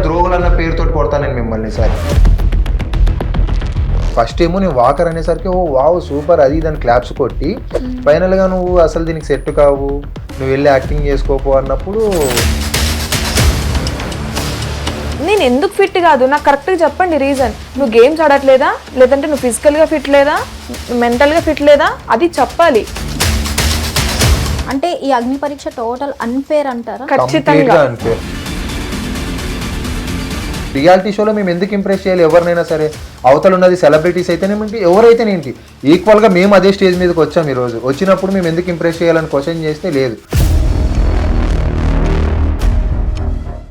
ద్రోహులు అన్న పేరుతో కొడతాను నేను మిమ్మల్ని సార్. ఫస్ట్ ఏమో నేను వాకర్ అనేసరికి ఓ వావ్ సూపర్ అది దాని క్లాప్స్ కొట్టి ఫైనల్గా నువ్వు అసలు దీనికి సెట్ కావు, నువ్వు వెళ్ళి యాక్టింగ్ చేసుకోపో అన్నప్పుడు నేను ఎందుకు ఫిట్ కాదు నాకు కరెక్ట్గా చెప్పండి రీజన్. నువ్వు గేమ్స్ ఆడట్లేదా, లేదంటే నువ్వు ఫిజికల్గా ఫిట్ లేదా, మెంటల్గా ఫిట్ లేదా, అది చెప్పాలి. అంటే ఈ అగ్ని పరీక్ష టోటల్ అన్ఫేర్ అంటారా? ఖచ్చితంగా అన్ఫేర్. రియాలిటీ షోలో మేము ఎందుకు ఇంప్రెస్ చేయాలి ఎవరినైనా సరే, అవతల ఉన్నది సెలబ్రిటీస్ అయితేనేంటి ఎవరైతేనేంటి ఈక్వల్గా మేము అదే స్టేజ్ మీదకి వచ్చాం. ఈరోజు వచ్చినప్పుడు మేము ఎందుకు ఇంప్రెస్ చేయాలని క్వశ్చన్ చేస్తే లేదు.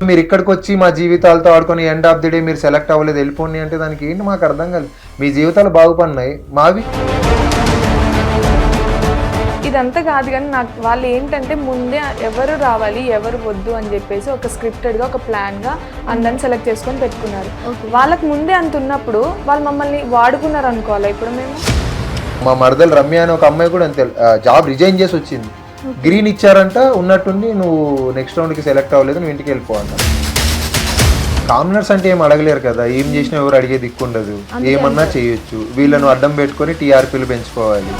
మీరు ఇక్కడికి వచ్చి మా జీవితాలతో ఆడుకొని ఎండ్ ఆఫ్ ది డే మీరు సెలెక్ట్ అవ్వలేదు వెళ్ళిపోండి అంటే దానికి ఏంటి మాకు అర్థం కాలేదు. మీ జీవితాలు బాగుపడినాయి, మావి ఇదంతా కాదు. కానీ నాకు వాళ్ళు ఏంటంటే ముందే ఎవరు రావాలి ఎవరు వద్దు అని చెప్పేసి ఒక స్క్రిప్టెడ్గా ఒక ప్లాన్గా అందరిని సెలెక్ట్ చేసుకొని పెట్టుకున్నారు. వాళ్ళకి ముందే అంత ఉన్నప్పుడు వాళ్ళు మమ్మల్ని వాడుకున్నారు అనుకోవాలి. ఇప్పుడు మేము మా మరదలు రమ్య అనే ఒక అమ్మాయి కూడా అంతే జాబ్ రిజైన్ చేసి వచ్చింది. గ్రీన్ ఇచ్చారంట ఉన్నట్టుండి నువ్వు నెక్స్ట్ రౌండ్కి సెలెక్ట్ అవ్వలేదు నువ్వు ఇంటికి వెళ్ళిపోవాలి. కామనర్స్ అంటే ఏం అడగలేరు కదా, ఏం చేసినా ఎవరు అడిగే దిక్కుండదు, ఏమన్నా చేయొచ్చు. వీళ్ళను అడ్డం పెట్టుకొని టీఆర్పీలు పెంచుకోవాలి.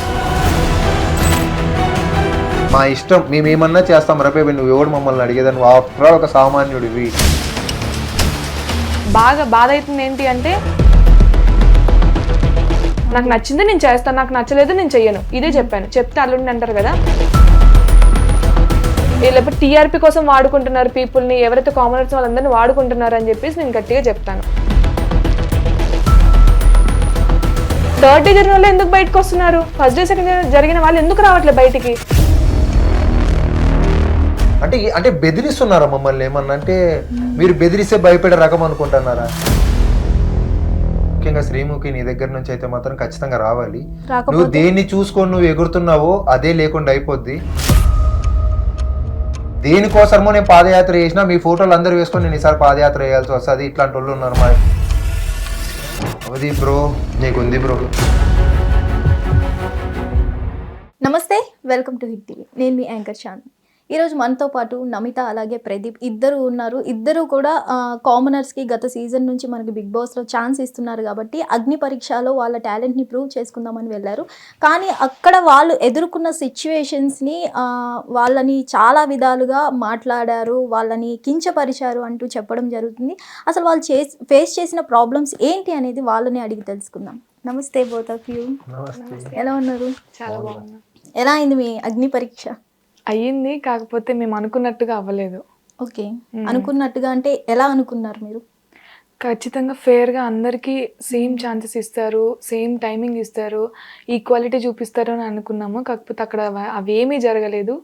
మా ఇష్టం మేము ఏమన్నా చేస్తాం రపే నువ్వు ఎవడు మమ్మల్ని అడిగేదని ఆఫ్టర్ ఆల్ ఒక సామాన్యుడివి. బాగా బాధ అవుతుంది ఏంటి అంటే నాకు నచ్చింది నేను చేస్తాను, నాకు నచ్చలేదు నేను చెయ్యను, ఇదే చెప్పాను. చెప్తే అల్లుండి అంటారు కదా, లేకపోతే టీఆర్పీ కోసం వాడుకుంటున్నారు పీపుల్ని, ఎవరైతే కామనర్స్ వాళ్ళందరినీ వాడుకుంటున్నారు అని చెప్పేసి నేను గట్టిగా చెప్తాను. థర్డ్ డే జరిగిన వాళ్ళు ఎందుకు బయటకు వస్తున్నారు, ఫస్ట్ డే సెకండ్ డే జరిగిన వాళ్ళు ఎందుకు రావట్లేదు బయటికి? అంటే అంటే బెదిరిస్తున్నారా మమ్మల్ని ఏమన్నా? అంటే మీరు బెదిరిస్తే భయపడే రకం అనుకుంటున్నారా? ముఖ్యంగా శ్రీముఖి నీ దగ్గర నుంచి అయితే మాత్రం ఖచ్చితంగా రావాలి. నువ్వు దేన్ని చూసుకొని నువ్వు ఎగురుతున్నావో అదే లేకుండా అయిపోద్ది. దేనికోసమో నేను పాదయాత్ర చేసినా మీ ఫోటోలు అందరూ వేసుకొని నేను ఈసారి పాదయాత్ర చేయాల్సి వస్తుంది. ఇట్లాంటి వాళ్ళు ఉన్నారు మా అది బ్రో నీకుంది బ్రో. నమస్తే, వెల్కమ్ టు హిట్ టీవీ. నేను మీ యాంకర్ శాంతి. ఈరోజు మనతో పాటు నమిత అలాగే ప్రదీప్ ఇద్దరు ఉన్నారు. ఇద్దరు కూడా కామనర్స్కి గత సీజన్ నుంచి మనకి బిగ్ బాస్లో ఛాన్స్ ఇస్తున్నారు కాబట్టి అగ్ని పరీక్షలో వాళ్ళ టాలెంట్ని ప్రూవ్ చేసుకుందామని వెళ్ళారు. కానీ అక్కడ వాళ్ళు ఎదుర్కొన్న సిచ్యువేషన్స్ని వాళ్ళని చాలా విధాలుగా మాట్లాడారు, వాళ్ళని కించపరిచారు అంటూ చెప్పడం జరుగుతుంది. అసలు వాళ్ళు ఫేస్ చేసిన ప్రాబ్లమ్స్ ఏంటి అనేది వాళ్ళని అడిగి తెలుసుకుందాం. నమస్తే బోత్ ఆఫ్ యూ. ఎలా ఉన్నారు? చాలా బాగున్నా. ఎలా అయింది మీ అగ్ని పరీక్ష? అయ్యింది, కాకపోతే మేము అనుకున్నట్టుగా అవ్వలేదు. ఓకే, అనుకున్నట్టుగా అంటే ఎలా అనుకున్నారు మీరు? ఖచ్చితంగా ఫేర్గా అందరికీ సేమ్ ఛాన్సెస్ ఇస్తారు, సేమ్ టైమింగ్ ఇస్తారు, ఈక్వాలిటీ చూపిస్తారు అని అనుకున్నాము. కాకపోతే అక్కడ అవేమీ జరగలేదు.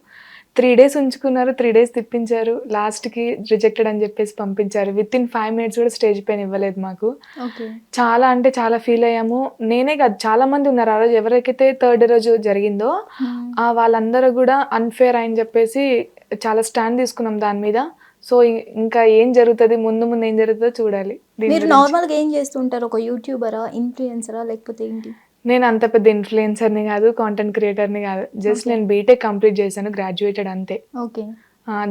3 days ఉంచుకున్నారు, 3 days తిప్పించారు, లాస్ట్కి రిజెక్టెడ్ అని చెప్పేసి పంపించారు. విత్ ఇన్ 5 minutes కూడా స్టేజ్ పైన ఇవ్వలేదు మాకు. చాలా అంటే చాలా ఫీల్ అయ్యాము. నేనే కాదు చాలా మంది ఉన్నారు ఆ రోజు. ఎవరికైతే థర్డ్ రోజు జరిగిందో వాళ్ళందరూ కూడా అన్ఫేర్ అని చెప్పేసి చాలా స్టాండ్ తీసుకున్నాం దాని మీద. సో ఇంకా ఏం జరుగుతుంది, ముందు ముందు ఏం జరుగుతుందో చూడాలి. మీరు నార్మల్గా ఏం చేస్తుంటారు? ఒక యూట్యూబరా, ఇన్ఫ్లుయెన్సరా, లేకపోతే ఏంటి? నేను అంత పెద్ద ఇన్ఫ్లుయెన్సర్ని కాదు, కాంటెంట్ క్రియేటర్ని కాదు. జస్ట్ నేను బీటెక్ కంప్లీట్ చేశాను, గ్రాడ్యుయేటెడ్ అంతే. ఓకే.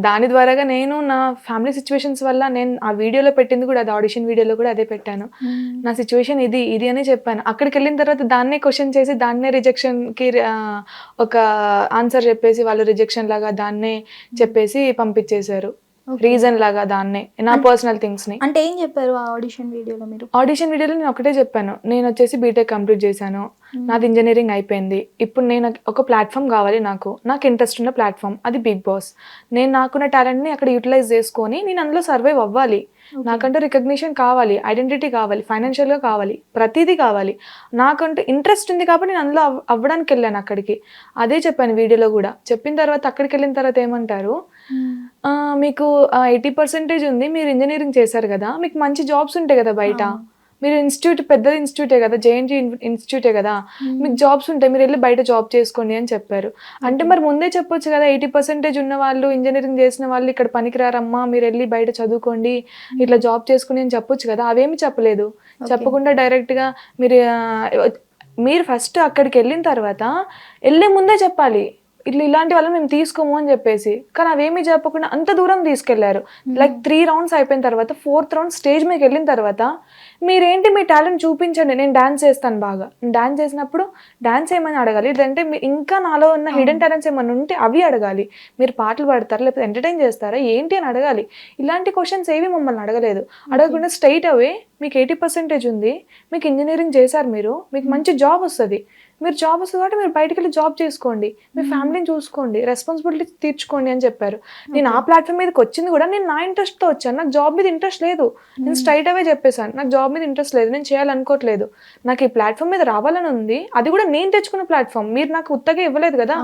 దాని ద్వారాగా నేను నా ఫ్యామిలీ సిచ్యువేషన్స్ వల్ల నేను ఆ వీడియోలో పెట్టింది కూడా అది, ఆడిషన్ వీడియోలో కూడా అదే పెట్టాను. నా సిచ్యువేషన్ ఇది ఇది అనే చెప్పాను. అక్కడికి వెళ్ళిన తర్వాత దాన్నే క్వశ్చన్ చేసి దాన్నే రిజెక్షన్కి ఒక ఆన్సర్ చెప్పేసి వాళ్ళు రిజెక్షన్ లాగా దాన్నే చెప్పేసి పంపించేశారు. రీజన్ లాగా దాన్నే, నా పర్సనల్ థింగ్స్ ని. అంటే ఏం చెప్పారు ఆ ఆడిషన్ వీడియోలో మీరు? ఆడిషన్ వీడియోలో నేను ఒకటే చెప్పాను, నేను వచ్చేసి బీటెక్ కంప్లీట్ చేశాను, నాది ఇంజనీరింగ్ అయిపోయింది, ఇప్పుడు నేను ఒక ప్లాట్ఫామ్ కావాలి, నాకు ఇంట్రెస్ట్ ఉన్న ప్లాట్ఫామ్ అది బిగ్ బాస్. నేను నాకున్న టాలెంట్ని అక్కడ యూటిలైజ్ చేసుకొని నేను అందులో సర్వైవ్ అవ్వాలి. నాకంటూ రికగ్నిషన్ కావాలి, ఐడెంటిటీ కావాలి, ఫైనాన్షియల్గా కావాలి, ప్రతిదీ కావాలి. నాకంటూ ఇంట్రెస్ట్ ఉంది కాబట్టి నేను అందులో అవ్వడానికి వెళ్ళాను అక్కడికి. అదే చెప్పాను వీడియోలో కూడా. చెప్పిన తర్వాత అక్కడికి వెళ్ళిన తర్వాత ఏమంటారు, మీకు 80% ఉంది, మీరు ఇంజనీరింగ్ చేశారు కదా, మీకు మంచి జాబ్స్ ఉంటాయి కదా బయట, మీరు ఇన్స్టిట్యూట్ పెద్ద ఇన్స్టిట్యూటే కదా, జేఎన్టీ ఇన్స్టిట్యూటే కదా, మీకు జాబ్స్ ఉంటాయి, మీరు వెళ్ళి బయట జాబ్ చేసుకోండి అని చెప్పారు. అంటే మరి ముందే చెప్పొచ్చు కదా, 80% ఉన్న వాళ్ళు, ఇంజనీరింగ్ చేసిన వాళ్ళు ఇక్కడ పనికిరారమ్మా, మీరు వెళ్ళి బయట చదువుకోండి, ఇట్లా జాబ్ చేసుకోండి అని చెప్పొచ్చు కదా. అవేమి చెప్పలేదు. చెప్పకుండా డైరెక్ట్గా మీరు ఫస్ట్ అక్కడికి వెళ్ళిన తర్వాత వెళ్ళే ముందే చెప్పాలి, ఇలాంటి వాళ్ళని మేము తీసుకోము అని చెప్పేసి. కానీ అవేమీ చెప్పకుండా అంత దూరం తీసుకెళ్లారు. లైక్ 3 రౌండ్స్ అయిపోయిన తర్వాత 4th రౌండ్ స్టేజ్ మీకు వెళ్ళిన తర్వాత మీరేంటి మీ టాలెంట్ చూపించండి, నేను డాన్స్ చేస్తాను బాగా. డాన్స్ చేసినప్పుడు డాన్స్ ఏమని అడగాలి, లేదంటే ఇంకా నాలో ఉన్న హిడెన్ టాలెంట్స్ ఏమైనా ఉంటే అవి అడగాలి. మీరు పాటలు పాడతారా లేకపోతే ఎంటర్టైన్ చేస్తారా ఏంటి అని అడగాలి. ఇలాంటి క్వశ్చన్స్ ఏవి మమ్మల్ని అడగలేదు. అడగకుండా స్ట్రైట్ అవే మీకు 80% ఉంది, మీకు ఇంజనీరింగ్ చేశారు, మీకు మంచి జాబ్ వస్తుంది, మీరు జాబ్ వస్తుంది కాబట్టి మీరు బయటకు వెళ్ళి జాబ్ చేసుకోండి, మీ ఫ్యామిలీని చూసుకోండి, రెస్పాన్సిబిలిటీ తీర్చుకోండి అని చెప్పారు. నేను ఆ ప్లాట్ఫామ్ మీదకి వచ్చింది కూడా నేను నా ఇంట్రెస్ట్తో వచ్చాను. నాకు జాబ్ మీద ఇంట్రెస్ట్ లేదు, నేను స్ట్రైట్ అవే చెప్పేశాను నాకు జాబ్ మీద ఇంట్రెస్ట్ లేదు, నేను చేయాలనుకోవట్లేదు, నాకు ఈ ప్లాట్ఫామ్ మీద రావాలని ఉంది, అది కూడా నేను తెచ్చుకున్న ప్లాట్ఫామ్, మీరు నాకు ఉత్తగా ఇవ్వలేదు కదా.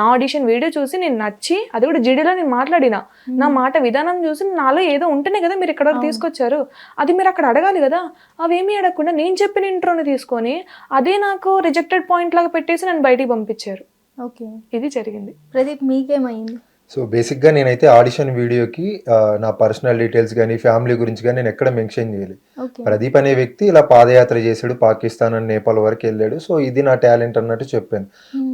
నా ఆడిషన్ వీడియో చూసి నేను నచ్చి, అది కూడా జీడీలో నేను మాట్లాడిన, నా మాట విధానం చూసి నాలో ఏదో ఉంటేనే కదా మీరు ఇక్కడ వరకు తీసుకొచ్చారు, అది మీరు అక్కడ అడగాలి కదా. అవేమీ అడగకుండా నేను చెప్పిన ఇంట్రోని తీసుకొని అదే నాకు రిజెక్టెడ్ పాయింట్ లాగా పెట్టేసి నన్ను బయటికి పంపించారు. ఓకే, ఇది జరిగింది. ప్రదీప్ మీకేమైంది? సో బేసిక్గా నేనైతే ఆడిషన్ వీడియోకి నా పర్సనల్ డీటెయిల్స్ కానీ ఫ్యామిలీ గురించి కానీ నేను ఎక్కడ మెన్షన్ చేయలేదు. ప్రదీప్ అనే వ్యక్తి ఇలా పాదయాత్ర చేశాడు, పాకిస్తాన్ అండ్ నేపాల్ వరకు వెళ్ళాడు, సో ఇది నా టాలెంట్ అన్నట్టు చెప్పాను.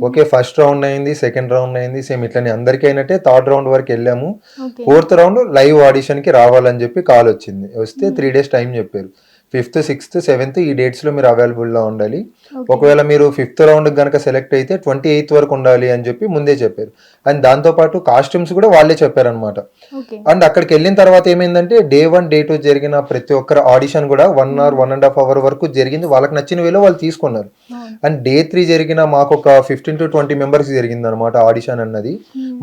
ఓకే, ఫస్ట్ రౌండ్ అయింది, సెకండ్ రౌండ్ అయింది, సేమ్ ఇట్లనే అందరికీ అయినట్టే 3rd రౌండ్ వరకు వెళ్ళాము. 4th రౌండ్ లైవ్ ఆడిషన్కి రావాలని చెప్పి కాల్ వచ్చింది. వస్తే 3 days టైం చెప్పారు. 5th, 6th, 7th ఈ డేట్స్లో మీరు అవైలబుల్లో ఉండాలి. ఒకవేళ మీరు 5th రౌండ్ కనుక సెలెక్ట్ అయితే 28th వరకు ఉండాలి అని చెప్పి ముందే చెప్పారు. అండ్ దాంతోపాటు కాస్ట్యూమ్స్ కూడా వాళ్ళే చెప్పారనమాట. అండ్ అక్కడికి వెళ్ళిన తర్వాత ఏమైందంటే Day 1, Day 2 జరిగిన ప్రతి ఒక్కరు ఆడిషన్ కూడా 1 hour, 1.5 hour వరకు జరిగింది. వాళ్ళకి నచ్చిన వేలో వాళ్ళు తీసుకున్నారు. అండ్ Day 3 జరిగిన మాకు ఒక 15 to 20 మెంబర్స్ జరిగింది అనమాట ఆడిషన్ అన్నది.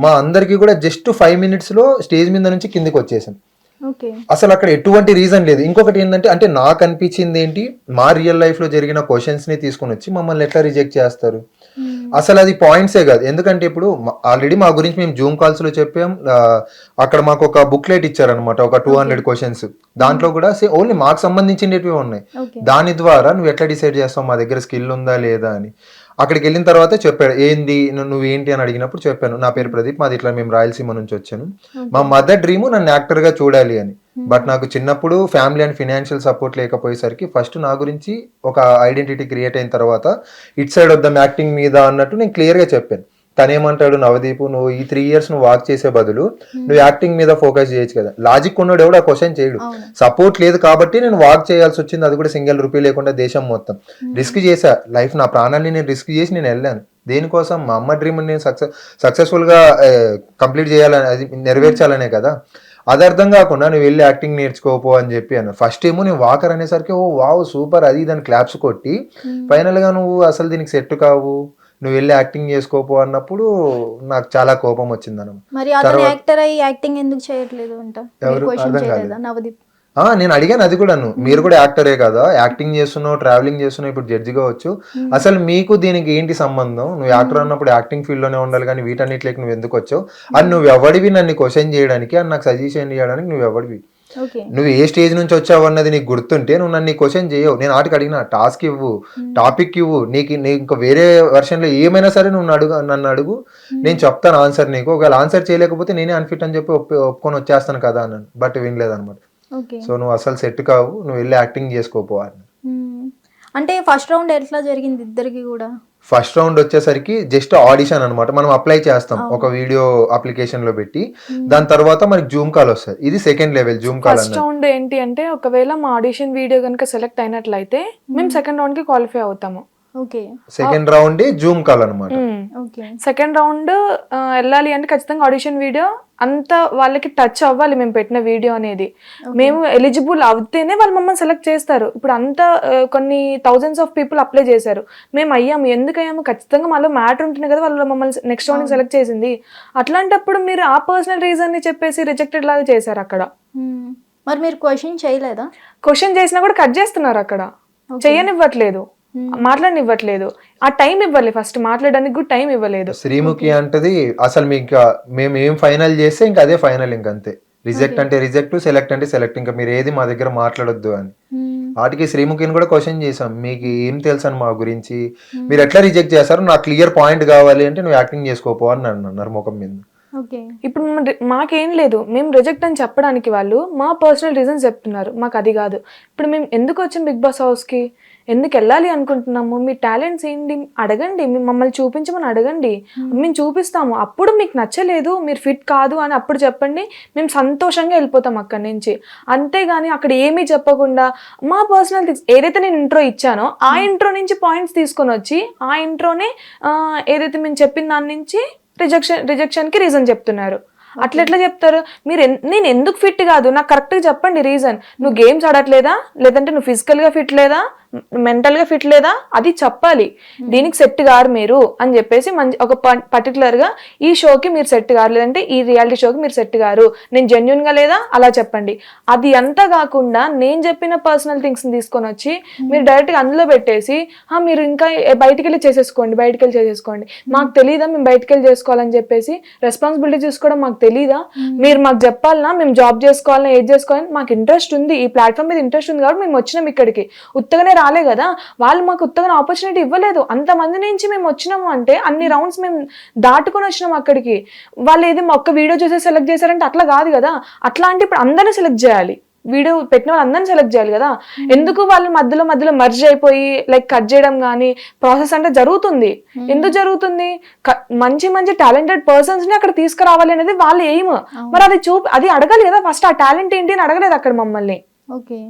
మా అందరికి కూడా జస్ట్ 5 minutes లో స్టేజ్ మీద నుంచి కిందికి వచ్చేసాం. అసలు అక్కడ ఎటువంటి రీజన్ లేదు. ఇంకొకటి ఏంటంటే, అంటే నాకు అనిపించింది ఏంటి, మా రియల్ లైఫ్ లో జరిగిన క్వశ్చన్స్ ని తీసుకుని వచ్చి మమ్మల్ని ఎట్లా రిజెక్ట్ చేస్తారు, అసలు అది పాయింట్సే కాదు. ఎందుకంటే ఇప్పుడు ఆల్రెడీ మా గురించి మేము జూమ్ కాల్స్ లో చెప్పాం, అక్కడ మాకు ఒక బుక్లెట్ ఇచ్చారనమాట, ఒక 200 క్వశ్చన్స్. దాంట్లో కూడా ఓన్లీ మాకు సంబంధించినవి ఉన్నాయి. దాని ద్వారా నువ్వు ఎట్లా డిసైడ్ చేస్తావు మా దగ్గర స్కిల్ ఉందా లేదా అని. అక్కడికి వెళ్ళిన తర్వాత చెప్పాడు, ఏంది నువ్వు ఏంటి అని అడిగినప్పుడు చెప్పాను, నా పేరు ప్రదీప్, మాది ఇట్లా మేము రాయలసీమ నుంచి వచ్చాను, మా మదర్ డ్రీమ్ నన్ను యాక్టర్ గా చూడాలి అని. బట్ నాకు చిన్నప్పుడు ఫ్యామిలీ అండ్ ఫినాన్షియల్ సపోర్ట్ లేకపోయేసరికి ఫస్ట్ నా గురించి ఒక ఐడెంటిటీ క్రియేట్ అయిన తర్వాత ఇట్ సైడ్ వద్దాం యాక్టింగ్ మీద అన్నట్టు నేను క్లియర్ గా చెప్పాను. తనేమంటాడు, నవదీప్ నువ్వు ఈ 3 years నువ్వు వాక్ చేసే బదులు నువ్వు యాక్టింగ్ మీద ఫోకస్ చేయొచ్చు కదా. లాజిక్ ఉన్నాడు ఎవడు ఆ క్వశ్చన్ చేయడు. సపోర్ట్ లేదు కాబట్టి నేను వాక్ చేయాల్సి వచ్చింది, అది కూడా ₹1 లేకుండా దేశం మొత్తం. రిస్క్ చేశా, లైఫ్ నా ప్రాణాన్ని నేను రిస్క్ చేసి నేను వెళ్ళాను. దేనికోసం? మా అమ్మ డ్రీమ్ నేను సక్సెస్ఫుల్ గా కంప్లీట్ చేయాలని, అది నెరవేర్చాలనే కదా. అది అర్థం కాకుండా నువ్వు వెళ్ళి యాక్టింగ్ నేర్చుకోపో అని చెప్పి అన్న. ఫస్ట్ ఏమో నేను వాకర్ అనేసరికి ఓ వావ్ సూపర్ అది దాని క్లాప్స్ కొట్టి, ఫైనల్ గా నువ్వు అసలు దీనికి సెట్ కావు, నువ్వు వెళ్ళి యాక్టింగ్ చేసుకోపో అన్నప్పుడు నాకు చాలా కోపం వచ్చింది అన్న. మరి అతను యాక్టర్ అయ్యి యాక్టింగ్ ఎందుకు చేయట్లేదు అంట? నవదీప్ నేను అడిగాను అది కూడా, మీరు కూడా యాక్టరే కదా, యాక్టింగ్ చేస్తున్నావు, ట్రావెలింగ్ చేస్తున్నావు, ఇప్పుడు జడ్జి కావచ్చు, అసలు మీకు దీనికి ఏంటి సంబంధం? నువ్వు యాక్టర్ అన్నప్పుడు యాక్టింగ్ ఫీల్డ్ లోనే ఉండాలి కానీ వీటన్నిటికి నువ్వు ఎందుకు వచ్చావు అని. నువ్వు ఎవడివి నన్ను క్వశ్చన్ చేయడానికి అని, నాకు సజెషన్ చేయడానికి నువ్వు ఎవడివి? నువ్వు ఏ స్టేజ్ నుంచి వచ్చావు అన్నది నీకు గుర్తుంటే నువ్వు నన్ను క్వశ్చన్ చేయవు. నేను ఆటికి అడిగిన టాస్క్ ఇవ్వు, టాపిక్ ఇవ్వు, నీకు ఇంకా వేరే వర్షన్లో ఏమైనా సరే నువ్వు నన్ను అడుగు, నేను చెప్తాను ఆన్సర్ నీకు. ఒకవేళ ఆన్సర్ చేయలేకపోతే నేనే అన్ఫిట్ అని చెప్పి ఒప్పుకొని వచ్చేస్తాను కదా అన్నాను. బట్ వినలేదన్నమాట. సో నువ్వు అసలు సెట్ కావు, నువ్వు వెళ్ళి యాక్టింగ్ చేసుకోపోవాలి. అంటే ఫస్ట్ రౌండ్ ఎట్లా జరిగింది ఇద్దరికి కూడా? ఫస్ట్ రౌండ్ వచ్చేసరికి జస్ట్ ఆడిషన్ అనమాట. మనం అప్లై చేస్తాం ఒక వీడియో అప్లికేషన్ లో పెట్టి, దాని తర్వాత మనకి జూమ్ కాల్ వస్తుంది. ఇది second level Zoom call. First round ఏంటి అంటే, ఒకవేళ మా ఆడిషన్ వీడియో కనుక సెలెక్ట్ అయినట్లయితే మేము సెకండ్ రౌండ్ కి క్వాలిఫై అవుతాము. సెకండ్ రౌండ్ జూమ్ కాల్ అనమాట. సెకండ్ రౌండ్ వెళ్ళాలి అంటే ఖచ్చితంగా ఆడిషన్ వీడియో అంతా వాళ్ళకి టచ్ అవ్వాలి, మేము పెట్టిన వీడియో అనేది. మేము ఎలిజిబుల్ అవుతేనే వాళ్ళు మమ్మల్ని సెలెక్ట్ చేస్తారు. ఇప్పుడు అంతా కొన్ని thousands of people అప్లై చేశారు, మేము అయ్యాము. ఎందుకు అయ్యాము? ఖచ్చితంగా మాలో మ్యాటర్ ఉంటుంది కదా, వాళ్ళు మమ్మల్ని నెక్స్ట్ రౌండ్ సెలెక్ట్ చేసింది. అట్లాంటప్పుడు మీరు ఆ పర్సనల్ రీజన్ ని చెప్పేసి రిజెక్టెడ్ లాగా చేశారు అక్కడ. మరి మీరు క్వశ్చన్ చేయలేదా? క్వశ్చన్ చేసినా కూడా కట్ చేస్తున్నారు అక్కడ, చేయనివ్వట్లేదు, మాట్లాడనివ్వట్లేదు. ఆ టైం ఇవ్వాలి, ఫస్ట్ మాట్లాడడానికి కూడా టైం ఇవ్వలేదు. శ్రీముఖి అంటది అసలు మీకు మేము ఏం ఫైనల్ చేస్తే ఇంకా అదే ఫైనల్, ఇంకంతే. రిజెక్ట్ అంటే రిజెక్ట్, సెలెక్ట్ అంటే సెలెక్ట్, ఇంకా మీరు ఏది మా దగ్గర మాట్లాడొద్దు అని. వాటికి శ్రీముఖిని కూడా క్వశ్చన్ చేసాం, మీకు ఏం తెలుసు అని మా గురించి, మీరు ఎట్లా రిజెక్ట్ చేస్తారు, నాకు క్లియర్ పాయింట్ కావాలి అంటే నువ్వు యాక్టింగ్ చేసుకోపో అని అన్నారు ముఖం మీద. ఓకే. ఇప్పుడు మాకేం లేదు, మేము రిజెక్ట్ అని చెప్పడానికి వాళ్ళు మా పర్సనల్ రీజన్స్ చెప్తున్నారు, మాకు అది కాదు. ఇప్పుడు మేము ఎందుకు వచ్చాం బిగ్ బాస్ హౌస్కి, ఎందుకు వెళ్ళాలి అనుకుంటున్నాము, మీ టాలెంట్స్ ఏంటి అడగండి, మమ్మల్ని చూపించమని అడగండి, మేము చూపిస్తాము. అప్పుడు మీకు నచ్చలేదు, మీరు ఫిట్ కాదు అని అప్పుడు చెప్పండి, మేము సంతోషంగా వెళ్ళిపోతాం అక్కడి నుంచి. అంతేగాని అక్కడ ఏమీ చెప్పకుండా మా పర్సనల్ థింగ్స్ ఏదైతే నేను ఇంట్రో ఇచ్చానో ఆ ఇంట్రో నుంచి పాయింట్స్ తీసుకొని వచ్చి ఆ ఇంట్రోనే ఏదైతే మేము చెప్పిన దాని నుంచి రిజెక్షన్కి రీజన్ చెప్తున్నారు. అట్లా ఎట్లా చెప్తారు మీరు? నేను ఎందుకు ఫిట్ కాదు నాకు కరెక్ట్గా చెప్పండి రీజన్. నువ్వు గేమ్స్ ఆడట్లేదా, లేదంటే నువ్వు ఫిజికల్గా ఫిట్ లేదా, మెంటల్గా ఫిట్ లేదా, అది చెప్పాలి. దీనికి సెట్ గారు మీరు అని చెప్పేసి మంచి ఒక పర్టికులర్గా ఈ షోకి మీరు సెట్ గారు, లేదంటే ఈ రియాలిటీ షోకి మీరు సెట్ గారు, నేను జెన్యున్గా లేదా అలా చెప్పండి. అది అంతా కాకుండా నేను చెప్పిన పర్సనల్ థింగ్స్ని తీసుకొని వచ్చి మీరు డైరెక్ట్గా అందులో పెట్టేసి మీరు ఇంకా బయటికి వెళ్ళి చేసేసుకోండి, మాకు తెలియదా మేము బయటికి వెళ్ళి చేసుకోవాలని చెప్పేసి రెస్పాన్సిబిలిటీ తీసుకోవడం మాకు తెలీదా, మీరు మాకు చెప్పాలన్నా మేము జాబ్ చేసుకోవాలన్నా ఏది చేసుకోవాలని మాకు ఇంట్రెస్ట్ ఉంది, ఈ ప్లాట్ఫామ్ మీద ఇంట్రెస్ట్ ఉంది కాబట్టి మేము వచ్చినాం ఇక్కడికి. ఉత్తగానే రాలే కదా, వాళ్ళు మాకు ఉత్తగానే ఆపర్చునిటీ ఇవ్వలేదు. అంతమంది నుంచి మేము వచ్చినాము అంటే అన్ని రౌండ్స్ మేము దాటుకొని వచ్చినాం అక్కడికి. వాళ్ళు ఏది ఒక్క వీడియో చూసి సెలెక్ట్ చేశారంటే అట్లా కాదు కదా, అట్లా అంటే ఇప్పుడు అందరినీ సెలెక్ట్ చేయాలి, వీడియో పెట్టిన వాళ్ళు అందరిని సెలెక్ట్ చేయాలి కదా. ఎందుకు వాళ్ళు మధ్యలో మర్జ్ అయిపోయి లైక్ కట్ చేయడం కానీ ప్రాసెస్ అంటే జరుగుతుంది. ఎందుకు జరుగుతుంది? మంచి టాలెంటెడ్ పర్సన్స్ ని అక్కడ తీసుకురావాలి అనేది వాళ్ళ ఎయిమ్. మరి అది అడగాలి కదా ఫస్ట్, ఆ టాలెంట్ ఏంటి అని అడగలేదు అక్కడ మమ్మల్ని. ఓకే.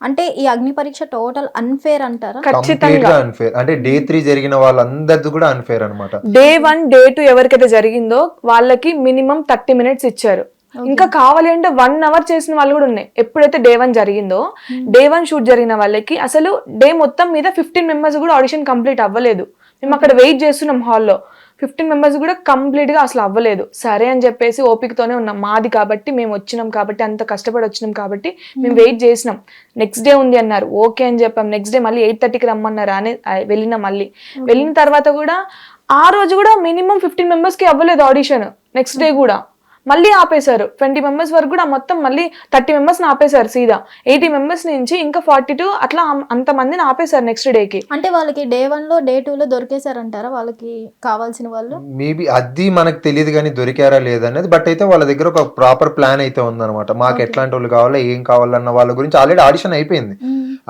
అంటే ఈ అగ్ని పరీక్ష టోటల్ అన్ఫేర్ అంటారా? ఖచ్చితంగా అన్ఫేర్. అంటే డే 3 జరిగిన వాళ్ళందరిది కూడా అన్ఫేర్ అన్నమాట. డే 1 డే 2 ఎవరికైతే జరిగిందో వాళ్ళకి మినిమం 30 minutes ఇచ్చారు. ఇంకా కావాలి అంటే 1 hour చేసిన వాళ్ళు కూడా ఉన్నాయి. ఎప్పుడైతే డే 1 జరిగిందో డే 1 షూట్ జరిగిన వాళ్ళకి అసలు డే మొత్తం మీద 15 members కూడా ఆడిషన్ కంప్లీట్ అవ్వలేదు. మేము అక్కడ వెయిట్ చేస్తున్నాం హాల్లో, 15 members కూడా కంప్లీట్గా అసలు అవ్వలేదు. సరే అని చెప్పేసి ఓపికతోనే ఉన్నాం, మాది కాబట్టి మేము వచ్చినాం కాబట్టి అంత కష్టపడి వచ్చినాం కాబట్టి మేము వెయిట్ చేసినాం. నెక్స్ట్ డే ఉంది అన్నారు, ఓకే అని చెప్పాం. నెక్స్ట్ డే మళ్ళీ 8:30కి రమ్మన్నారు అని వెళ్ళిన వెళ్ళిన తర్వాత కూడా ఆ రోజు కూడా మినిమం 15 membersకి అవ్వలేదు ఆడిషన్. నెక్స్ట్ డే కూడా మళ్ళీ ఆపేశారు. 20 members వరకు కూడా మొత్తం మళ్ళీ 30 members ఆపేశారు సీదా. 80 members నుంచి ఇంకా 42 అట్లా అంతమందిని ఆపేశారు నెక్స్ట్ డేకి. అంటే వాళ్ళకి డే 1లో డే 2లో దొరికేశారంటారా వాళ్ళకి కావాల్సిన వాళ్ళు? మేబీ అది మనకు తెలియదు కానీ దొరికారా లేదనేది. బట్ అయితే వాళ్ళ దగ్గర ఒక ప్రాపర్ ప్లాన్ అయితే ఉందన్నమాట. మాకు ఎట్లాంటి వాళ్ళు కావాలా ఏం కావాలన్న వాళ్ళ గురించి ఆల్రెడీ ఆడిషన్ అయిపోయింది.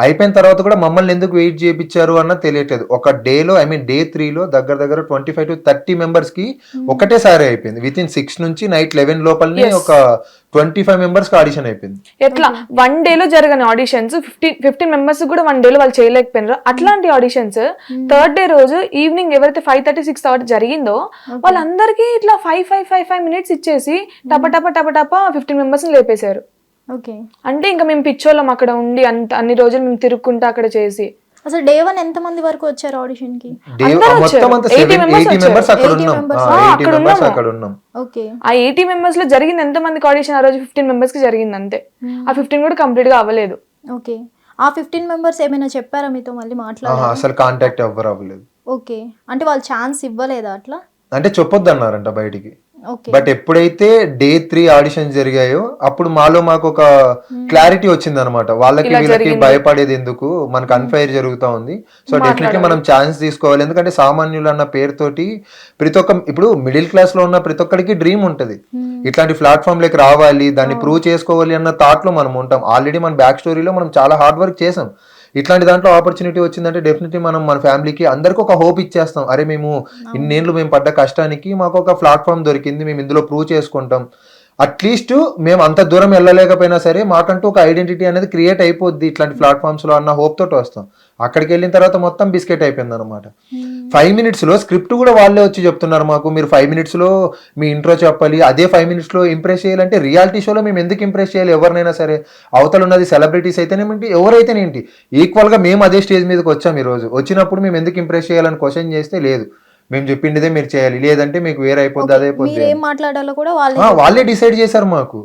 అయిపోయిన తర్వాత కూడా మమ్మల్ని ఎందుకు వెయిట్ చేయించారు అన్న తెలియట్లేదు. ఒక డేలో డే 3లో దగ్గర 25 to 30 members కి ఒకటేసారి అయిపోయింది. విత్ ఇన్ 6 నుంచి నైట్ 11 లోపలనే ఒక 25 members కి ఆడిషన్ అయిపోయింది. ఎట్లా 1 డేలో జరిగిన ఆడిషన్స్ 15 members కూడా 1 డేలో వాళ్ళు చేయలేకపోయినారు. అట్లాంటి ఆడిషన్స్ థర్డ్ డే రోజు ఈవినింగ్ ఎవరైతే 5:30-6 తర్వాత జరిగిందో వాళ్ళందరికీ ఇట్లా 5 minutes ఇచ్చేసి టప 15 members లేపేశారు. ఓకే. అంటే ఇంకా మేము పిచ్చోళ్ళం అక్కడ ఉండి అన్ని రోజులు మేము తిరుక్కుంటా అక్కడ చేసి. అసలు డే 1 ఎంత మంది వరకు వచ్చారు ఆడిషన్ కి? మొత్తం అంతా 80 members అక్కడ ఉన్నాం. ఓకే. ఆ 80 members లో జరిగింది ఎంత మందికి ఆడిషన్? ఆ రోజు 15 members కి జరిగింది అంతే. ఆ 15 కూడా కంప్లీట్ గా అవ్వలేదు. ఓకే. ఆ 15 members ఏమైనా చెప్పారా మీతో మళ్ళీ మాట్లాడారా? అసలు కాంటాక్ట్ అవ్వలేదు. ఓకే. అంటే వాళ్ళు ఛాన్స్ ఇవ్వలేదా అట్లా? అంటే చెప్పొద్దు అన్నారంట బయటికి. ఓకే. బట్ ఎప్పుడైతే డే 3 ఆడిషన్స్ జరిగాయో అప్పుడు మాకు ఒక క్లారిటీ వచ్చింది అనమాట. వాళ్ళకి వీళ్ళకి భయపడేది ఎందుకు, మనకు అన్ఫైర్ జరుగుతా ఉంది, సో డెఫినెట్లీ మనం ఛాన్స్ తీసుకోవాలి. ఎందుకంటే సామాన్యులు అన్న పేరుతోటి ఇప్పుడు మిడిల్ క్లాస్ లో ఉన్న ప్రతి ఒక్కరికి డ్రీమ్ ఉంటది, ఇట్లాంటి ప్లాట్ఫామ్ లకి రావాలి, దాన్ని ప్రూవ్ చేసుకోవాలి అన్న థాట్ లో మనం ఉంటాం. ఆల్రెడీ మన బ్యాక్ స్టోరీలో మనం చాలా హార్డ్ వర్క్ చేసాం. ఇట్లాంటి దాంట్లో ఆపర్చునిటీ వచ్చిందంటే డెఫినెట్లీ మనం మన ఫ్యామిలీకి అందరికీ ఒక హోప్ ఇచ్చేస్తాం. అరే మేము ఇన్నేళ్ళు మేము పడ్డ కష్టానికి మాకు ఒక ప్లాట్ఫామ్ దొరికింది, మేము ఇందులో ప్రూవ్ చేసుకుంటాం. అట్లీస్ట్ మేము అంత దూరం వెళ్ళలేకపోయినా సరే మాకంటూ ఒక ఐడెంటిటీ అనేది క్రియేట్ అయిపోద్ది ఇట్లాంటి ప్లాట్ఫామ్స్ లో అన్న హోప్ తోటి వస్తాం. అక్కడికి వెళ్ళిన తర్వాత మొత్తం బిస్కెట్ అయిపోయింది అనమాట. 5 minutes లో స్క్రిప్ట్ కూడా వాళ్ళే వచ్చి చెప్తున్నారు మాకు, మీరు 5 minutes లో మీ ఇంట్రో చెప్పాలి, అదే 5 minutes లో ఇంప్రెస్ చేయాలంటే రియాలిటీ షోలో మేము ఎందుకు ఇంప్రెస్ చేయాలి ఎవరినైనా సరే? అవతల ఉన్నది సెలబ్రిటీస్ అయితేనేంటి ఎవరైతేనేంటి ఈక్వల్ గా మేము అదే స్టేజ్ మీదకి వచ్చాం. ఈ రోజు వచ్చినప్పుడు మేము ఎందుకు ఇంప్రెస్ చేయాలని క్వశ్చన్ చేస్తే లేదు, మేము చెప్పిండిదే మీరు చేయాలి, లేదంటే మీకు వేరే అయిపోద్ది అదే అయిపోద్ది వాళ్ళే డిసైడ్ చేశారు మాకు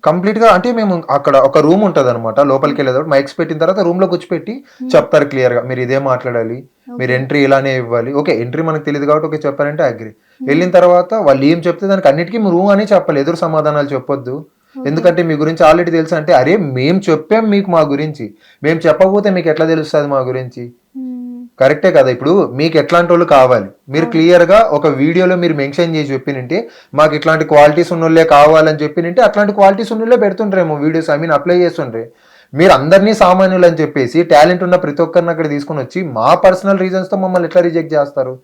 కంప్లీట్ గా. అంటే మేము అక్కడ ఒక రూమ్ ఉంటది అనమాట, లోపలికి వెళ్ళేటప్పుడు మైక్స్ పెట్టిన తర్వాత రూమ్ లో కూర్చోపెట్టి చెప్తారు క్లియర్ గా, మీరు ఇదే మాట్లాడాలి, మీరు ఎంట్రీ ఇలానే ఇవ్వాలి. ఓకే ఎంట్రీ మనకు తెలియదు కాబట్టి ఓకే చెప్పారంటే అగ్రి. వెళ్ళిన తర్వాత వాళ్ళు ఏం చెప్తే దానికి అన్నిటికీ రూమ్ అని చెప్పాలి, ఎదురు సమాధానాలు చెప్పొద్దు. ఎందుకంటే మీ గురించి ఆల్రెడీ తెలుసు అంటే, అరే మేము చెప్పాం మీకు మా గురించి, మేము చెప్పకపోతే మీకు ఎట్లా తెలుస్తుంది మా గురించి? కరెక్టే కదా. ఇప్పుడు మీకు ఎట్లాంటి వాళ్ళు కావాలి, మీరు క్లియర్ గా ఒక వీడియోలో మీరు మెన్షన్ చేసి చెప్పినంటే మాకు ఇట్లాంటి క్వాలిటీస్ ఉన్నోళ్ళే కావాలని చెప్పినంటే అట్లాంటి క్వాలిటీస్ ఉన్నోళ్ళే పెడుతుంటారేమో వీడియోస్, ఐ మీన్ అప్లై చేస్తుండ్రే. మీరు అందరినీ సామాన్యులు అని చెప్పేసి టాలెంట్ ఉన్న ప్రతి ఒక్కరిని అక్కడ తీసుకొని వచ్చి మా పర్సనల్ రీజన్స్ తో మమ్మల్ని ఎట్లా రిజెక్ట్ చేస్తారు?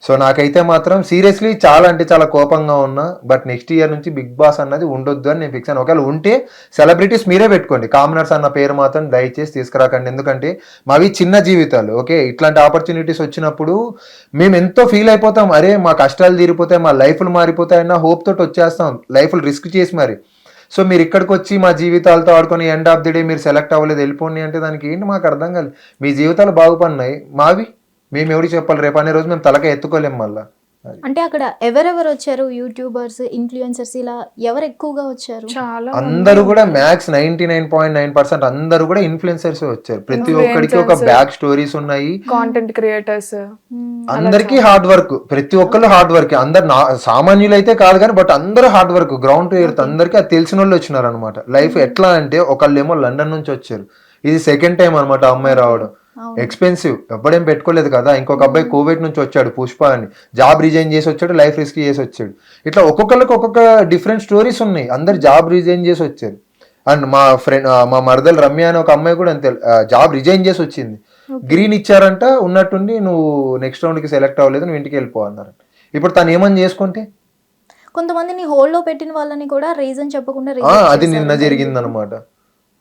సో నాకైతే మాత్రం సీరియస్లీ చాలా అంటే చాలా కోపంగా ఉన్నా. బట్ నెక్స్ట్ ఇయర్ నుంచి బిగ్ బాస్ అన్నది ఉండొద్దు అని నేను ఫిక్స్ అయ్యాను. ఒకవేళ ఉంటే సెలబ్రిటీస్ మీరే పెట్టుకోండి, కామనర్స్ అన్న పేరు మాత్రం దయచేసి తీసుకురాకండి. ఎందుకంటే మావి చిన్న జీవితాలు. ఓకే, ఇట్లాంటి ఆపర్చునిటీస్ వచ్చినప్పుడు మేము ఎంతో ఫీల్ అయిపోతాం, అరే మా కష్టాలు తీరిపోతాయి, మా లైఫ్లు మారిపోతాయన్న హోప్ తోటి వచ్చేస్తాం, లైఫ్లు రిస్క్ చేసి మరి. సో మీరు ఇక్కడికి వచ్చి మా జీవితాలతో ఆడుకొని ఎండ్ ఆఫ్ ది డే మీరు సెలెక్ట్ అవ్వలేదు వెళ్ళిపోండి అంటే దానికి ఏంటి మాకు అర్థం కాలేదు. మీ జీవితాలు బాగుపడినాయి, మావి మేము ఎవరికి చెప్పాలి? రేపు అనే రోజు మేము తలక ఎత్తుకోలేం మళ్ళా. అంటే అక్కడ ఎవరెవరు వచ్చారు? యూట్యూబర్స్, ఇన్ఫ్లుయెన్సర్స్, ఇలా ఎవరు ఎక్కువగా వచ్చారు? చాలా అందరూ కూడా మ్యాక్స్ 99.9% అందరూ కూడా ఇన్ఫ్లుయెన్సర్స్ వచ్చారు. ప్రతి ఒక్కరికి ఒక బ్యాక్ స్టోరీస్ ఉన్నాయి, కాంటెంట్ క్రియేటర్స్, అందరికి హార్డ్ వర్క్, ప్రతి ఒక్కళ్ళు హార్డ్ వర్క్. అందరు సామాన్యులు అయితే కాదు కానీ బట్ అందరూ hard work, ground to earth. అందరికీ అది తెలిసిన వాళ్ళు వచ్చినారు అనమాట. లైఫ్ ఎట్లా అంటే ఒకళ్ళు ఏమో లండన్ నుంచి వచ్చారు, ఇది సెకండ్ టైం అనమాట అమ్మాయి రావడం. ఎక్స్పెన్సివ్, ఎప్పుడేం పెట్టుకోలేదు కదా. ఇంకొక అబ్బాయి కోవిడ్ నుంచి వచ్చాడు, పుష్ప అని, జాబ్ రిజైన్ చేసి వచ్చాడు, లైఫ్ రిస్క్ చేసి వచ్చాడు. ఇట్లా ఒక్కొక్కరికి ఒక్కొక్క డిఫరెంట్ స్టోరీస్ ఉన్నాయి. అందరు జాబ్ రిజైన్ చేసి వచ్చారు. అండ్ మా ఫ్రెండ్ మా మరదలు రమ్య అని ఒక అమ్మాయి కూడా అంతే, జాబ్ రిజైన్ చేసి వచ్చింది. గ్రీన్ ఇచ్చారంట, ఉన్నట్టుండి నువ్వు నెక్స్ట్ రౌండ్కి సెలెక్ట్ అవ్వలేదు, నువ్వు ఇంటికి వెళ్ళిపో అన్నారు. ఇప్పుడు తను ఏమని చేసుకుంటే కొంతమందిని హోల్డ్ లో పెట్టిన వాళ్ళని కూడా రీజన్ చెప్పకుండా అది నిన్న జరిగింది అనమాట.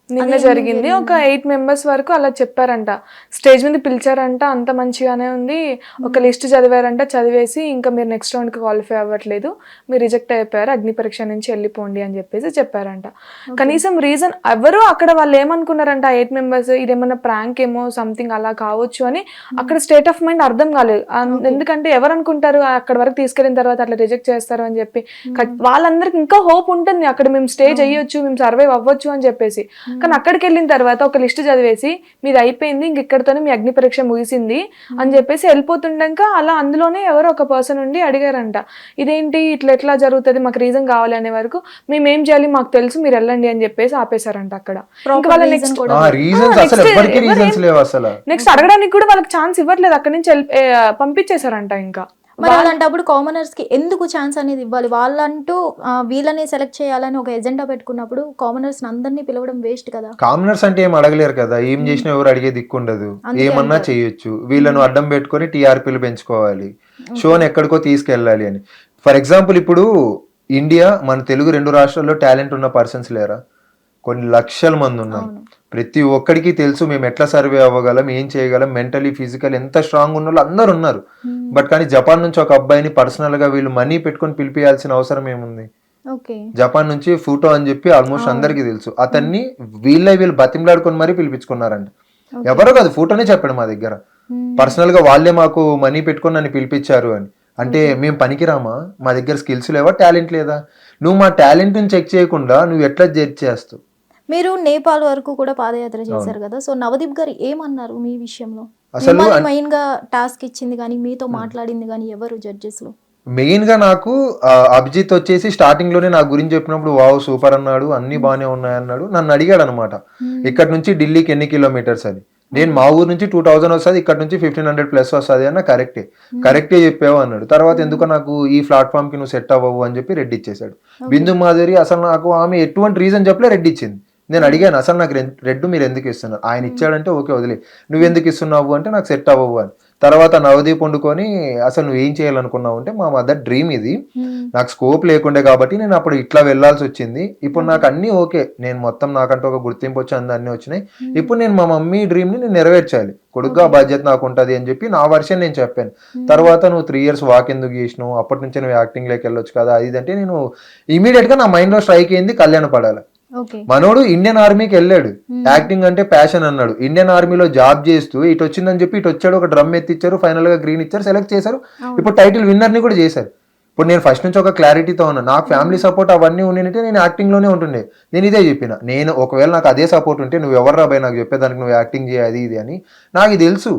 నిన్న జరిగింది. ఒక 8 మెంబర్స్ వరకు అలా చెప్పారంట, స్టేజ్ మీద పిలిచారంట, అంత మంచిగానే ఉంది, ఒక లిస్ట్ చదివారంట, చదివేసి ఇంకా మీరు నెక్స్ట్ రౌండ్కి క్వాలిఫై అవ్వట్లేదు, మీరు రిజెక్ట్ అయిపోయారు, అగ్ని పరీక్ష నుంచి వెళ్ళిపోండి అని చెప్పేసి చెప్పారంట. కనీసం రీజన్ ఎవరు అక్కడ వాళ్ళు ఏమనుకున్నారంట 8 మెంబర్స్, ఇదేమన్నా ప్రాంక్ ఏమో సంథింగ్ అలా కావచ్చు అని అక్కడ స్టేట్ ఆఫ్ మైండ్ అర్థం కాలేదు. ఎందుకంటే ఎవరు అనుకుంటారు అక్కడ వరకు తీసుకెళ్ళిన తర్వాత అట్లా రిజెక్ట్ చేస్తారు అని చెప్పి. వాళ్ళందరికి ఇంకా హోప్ ఉంటుంది అక్కడ మేము స్టేజ్ అయ్యొచ్చు, మేము సర్వైవ్ అవ్వచ్చు అని చెప్పేసి. కానీ అక్కడికి వెళ్ళిన తర్వాత ఒక లిస్ట్ చదివేసి మీది అయిపోయింది, ఇంక ఇక్కడితోనే మీ అగ్ని పరీక్ష ముగిసింది అని చెప్పేసి వెళ్ళిపోతుండక అలా అందులోనే ఎవరో ఒక పర్సన్ ఉండి అడిగారంట, ఇదేంటి ఇట్లా ఎట్లా జరుగుతుంది, మాకు రీజన్ కావాలి అనే వరకు మేము ఏం చేయాలి మాకు తెలుసు, మీరు వెళ్ళండి అని చెప్పేసి ఆపేశారంట అక్కడ. నెక్స్ట్ అడగడానికి కూడా వాళ్ళకి ఛాన్స్ ఇవ్వట్లేదు, అక్కడి నుంచి పంపించేశారంట. ఇంకా మరి అలాంటప్పుడు కామనర్స్ కి ఎందుకు ఛాన్స్ అనేది ఇవ్వాలి? వాళ్ళంటూ వీళ్ళని సెలెక్ట్ చేయాలని ఒక ఎజెండా పెట్టుకున్నప్పుడు కామనర్స్ అందరినీ పిలవడం వేస్ట్ కదా. కామనర్స్ అంటే ఏం అడగలేరు కదా, ఏం చేసినా ఎవరు అడిగే దిక్కుండదు, ఏమన్నా చేయొచ్చు. వీళ్ళను అడ్డం పెట్టుకొని టీఆర్పీలు పెంచుకోవాలి, షోని ఎక్కడికో తీసుకెళ్ళాలి అని. ఫర్ ఎగ్జాంపుల్ ఇప్పుడు ఇండియా, మన తెలుగు 2 రాష్ట్రాల్లో టాలెంట్ ఉన్న పర్సన్స్ లేరా? కొన్ని లక్షల మంది ఉన్నారు. ప్రతి ఒక్కడికి తెలుసు మేము ఎట్లా సర్వే అవ్వగలం, ఏం చేయగలం, మెంటలీ ఫిజికల్ ఎంత స్ట్రాంగ్ ఉన్న వాళ్ళు అందరు ఉన్నారు. బట్ కానీ జపాన్ నుంచి ఒక అబ్బాయిని పర్సనల్ గా వీళ్ళు మనీ పెట్టుకొని పిలిపియాల్సిన అవసరం ఏముంది? జపాన్ నుంచి ఫోటో అని చెప్పి ఆల్మోస్ట్ అందరికి తెలుసు. అతన్ని వీళ్ళు బతిమలాడుకొని మరీ పిలిపించుకున్నారంట. ఎవరో కాదు, ఫోటోనే చెప్పాడు మా దగ్గర. పర్సనల్ గా వాళ్ళే మాకు మనీ పెట్టుకొని నన్ను పిలిపించారు అని. అంటే మేము పనికిరామా? మా దగ్గర స్కిల్స్ లేవా, టాలెంట్ లేదా? నువ్వు మా టాలెంట్ ని చెక్ చేయకుండా నువ్వు ఎట్లా జడ్జ్ చేస్తావు? మీరు నేపాల్ వరకు కూడా పాదయాత్ర చేశారు కదా, సో నవదీప్ గారు ఏమన్నారు మీ విషయంలో? అసలు మెయిన్ గా టాస్క్ ఇచ్చింది కానీ మీతో మాట్లాడింది కానీ ఎవరు జడ్జెస్ లో? మెయిన్ గా నాకు అభిజిత్ వచ్చేసి స్టార్టింగ్ లోనే నా గురించి చెప్పినప్పుడు వావ్ సూపర్ అన్నాడు, అన్ని బాగానే ఉన్నాయి అన్నాడు. నన్ను అడిగాడు అనమాట, ఇక్కడ నుంచి ఢిల్లీకి ఎన్ని కిలోమీటర్స్ అని. నేను మా ఊరు నుంచి 2000 వస్తుంది, ఇక్కడ నుంచి 1500+ వస్తుంది అన్న. కరెక్టే చెప్పావు అన్నాడు. తర్వాత ఎందుకో నాకు ఈ ప్లాట్ఫామ్ కి నువ్వు సెట్ అవ్వవు అని చెప్పి రెడ్ ఇచ్చేసాడు. బిందు మాధురి అసలు నాకు ఆమె ఎటువంటి రీజన్ చెప్పలే రెడ్ ఇచ్చింది. నేను అడిగాను అసలు నాకు రెడ్ మీరు ఎందుకు ఇస్తున్నారు? ఆయన ఇచ్చాడంటే ఓకే వదిలే, నువ్వు ఎందుకు ఇస్తున్నావు అంటే నాకు సెట్ అవ్వవు అని. తర్వాత నవదీప్ వండుకొని అసలు నువ్వు ఏం చేయాలనుకున్నావు అంటే మా మదర్ డ్రీమ్ ఇది, నాకు స్కోప్ లేకుండే కాబట్టి నేను అప్పుడు ఇట్లా వెళ్లాల్సి వచ్చింది. ఇప్పుడు నాకు అన్ని ఓకే, నేను మొత్తం నాకంటూ ఒక గుర్తింపు వచ్చి అన్ని వచ్చినాయి. ఇప్పుడు నేను మా మమ్మీ డ్రీమ్ ని నేను నెరవేర్చాలి, కొడుకుగా బాధ్యత నాకు ఉంటుంది అని చెప్పి నా వర్షన్ నేను చెప్పాను. తర్వాత నువ్వు 3 years వాక్ ఎందుకు చేసినావు, అప్పటి నుంచి నువ్వు యాక్టింగ్ లోకి వెళ్ళొచ్చు కదా అది అంటే నేను ఇమీడియట్ గా నా మైండ్ లో స్ట్రైక్ అయింది కళ్యాణ పడాలి. మనోడు ఇండియన్ ఆర్మీకి వెళ్ళాడు, యాక్టింగ్ అంటే ప్యాషన్ అన్నాడు, ఇండియన్ ఆర్మీలో జాబ్ చేస్తూ ఇటు వచ్చిందని చెప్పి ఇటు వచ్చాడు, ఒక డ్రమ్ ఎత్తిచ్చారు, ఫైనల్ గా గ్రీన్ ఇచ్చారు, సెలెక్ట్ చేశారు, ఇప్పుడు టైటిల్ విన్నర్ ని కూడా చేశారు. ఇప్పుడు నేను ఫస్ట్ నుంచి ఒక క్లారిటీతో ఉన్నా, నాకు ఫ్యామిలీ సపోర్ట్ అవన్నీ ఉండింటే నేను యాక్టింగ్ లోనే ఉంటుండే. నేను ఇదే చెప్పిన, నేను ఒకవేళ నాకు అదే సపోర్ట్ ఉంటే నువ్వు ఎవరు రాబాయి నాకు చెప్పేదానికి, నువ్వు యాక్టింగ్ చేయాలి ఇది అని నాకు తెలుసు.